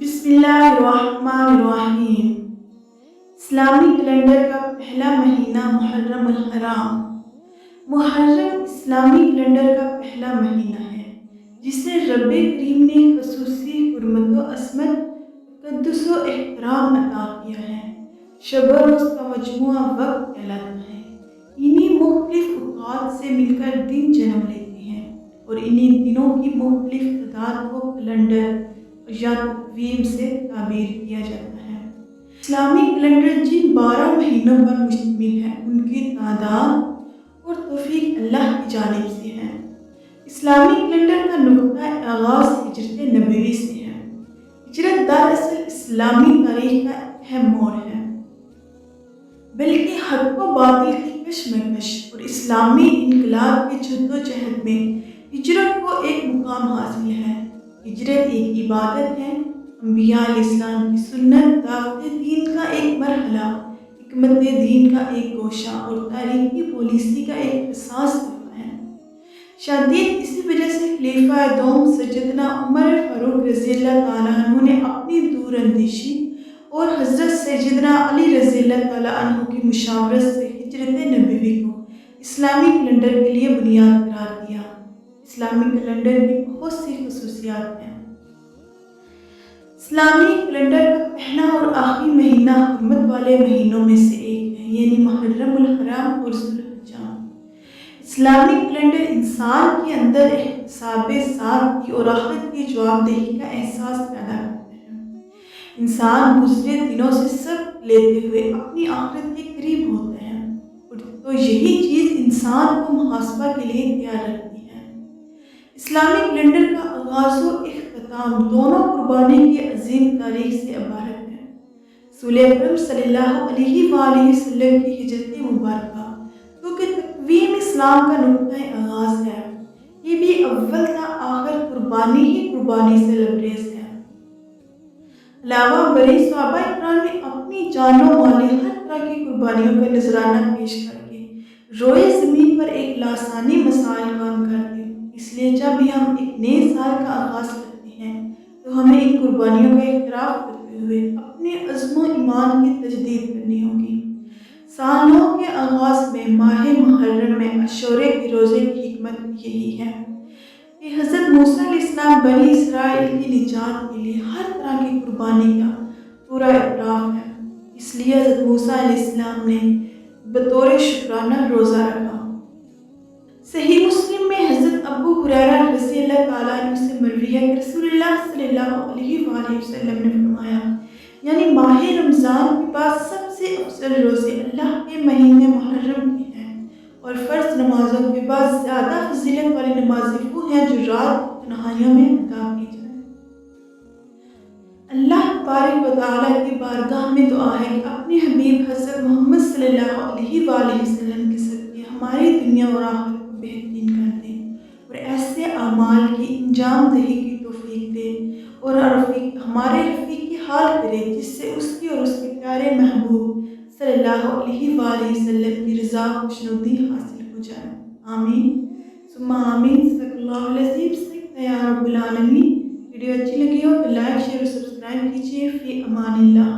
बिस्मिल्लाहिर्रहमानिर्रहीम। इस्लामी कैलेंडर का पहला महीना मुहर्रम अल हराम। मुहर्रम इस्लामी कैलेंडर का पहला महीना है जिसे रब्बे करीम ने खसूसी हुर्मत व असमत तक़द्दुस व एहतराम अता किया है। शब रोज़ का मजमूआ वक्त कहलाता है। इन्हीं मुख्तलिफ औक़ात से मिलकर दिन जन्म लेते हैं और इन्हीं दिनों की मुख्तलिफ तादाद को कैलेंडर या तक़वीम से ताबीर किया जाता है। इस्लामी कैलेंडर जिन 12 महीनों पर मुश्तमिल है उनकी तादाद और तौफ़ीक़ अल्लाह की जानिब से है। इस्लामी कैलेंडर का नुक़्ता आगाज़ हिजरत नबवी से है। हिजरत दरअसल इस्लामी तारीख़ का अहम मोड़ है, बल्कि हक़ व बातिल की कशमकश और इस्लामी इनकलाब की जद्दोजहद में हिजरत को एक मुकाम हासिल है। हिजरत एक इबादत है, अंबिया अलैहिस्सलाम की सुन्नत, दावत दीन का एक मरहला, हिकमत दीन का एक गोशा और तारीख़ी पॉलिसी का एक हसास दफ़ा है। शादीद इसी वजह से खलीफा दोम सैयदना उमर फ़ारूक रज़ियल्लाहु ताला अन्हु ने अपनी दूरअंदेशी और हज़रत सैयदना अली रज़ियल्लाहु ताला अन्हु की मुशावरत से हिजरत नबवी को इस्लामी कैलेंडर के लिए बुनियाद करार दिया। इस्लामी कैलेंडर की बहुत सी खसूसियात हैं। इस्लामी कैलेंडर का पहला और आखिरी महीना हुर्मत वाले महीनों में से एक है, यानी मुहर्रम उल हराम और ज़ुल्हिज्जा। इस्लामी कैलेंडर इंसान के अंदर एहतिसाब सादगी और आखिरत की जवाबदेही का एहसास पैदा करता है। इंसान गुज़रे दिनों से सबक लेते हुए अपनी आखिरत के करीब होता है, तो यही चीज़ इंसान को मुहासबा के लिए तैयार रखती है। इस्लामी कैलेंडर का आगाज़ व इख्तिताम दोनों कुर्बानी की अजीम तारीख़ से इबारत है। रसूल अकरम सल्लल्लाहु अलैहि वसल्लम की हिजरत मुबारका क्योंकि तक़वीम इस्लाम का नुक़्ता आगाज़ है, ये भी अव्वल ता आखिर कुर्बानी ही कुर्बानी से लबरेज़ है। अलावा बड़ी सहाबा इकराम ने अपनी जानो माली हर तरह की कुर्बानियों का नजराना पेश करके रोए ज़मीन पर एक लासानी मसाइल काम करते। इसलिए जब भी हम एक नए साल का आगाज़ करते हैं तो हमें इन कुर्बानियों का इक़रार करते हुए अपने अज़्म व ईमान की तजदीद करनी होगी। सालों के आगाज़ में माह मुहर्रम में अशूरे के रोज़े की हिकमत यही है कि हज़रत मूसा अलैहिस्सलाम बनी इसराइल की निजात के लिए हर तरह की कुर्बानी का पूरा इक़रार है। इसलिए हज़रत मूसा अलैहिस्सलाम ने बतौर शुक्राना रोज़ा रखा। सही मुस्लिम में हज़रत अबू हुरैरा रज़ियल्लाहु ताला अन्हु से मरवी है कि रसूलुल्लाह सल्लल्लाहु अलैहि वसल्लम ने फरमाया, यानी माह रमज़ान के बाद सबसे अफजल रोज़े अल्लाह के महीने मुहर्रम के हैं और फ़र्ज़ नमाज़ों के बाद ज़्यादा फजीलत वाली नमाज़ें वो हैं जो रात की तन्हाइयों में अदा की जाए। अल्लाह तबारक व तआला की बारगाह में दुआ है कि अपने हबीब हज़रत मोहम्मद सल्लल्लाहु अलैहि वसल्लम के सदक़े हमारी दुनिया और आखिरत को बेहतरीन कर दे और ऐसे अमाल की अंजाम दही की तौफ़ीक दे और हमारे रफ़ीक की हाल करे जिससे उसकी और उसके प्यारे महबूब सल्लल्लाहु अलैहि वसल्लम की रज़ा खुशनुदी हासिल हो जाए। आमीन सुम्मा आमीन। सदक़ल्लाहुल अज़ीम। या रब्बिल आलमीन। वीडियो अच्छी लगी हो तो लाइक शेयर और सब्सक्राइब कीजिए। फ़ी अमानिल्लाह।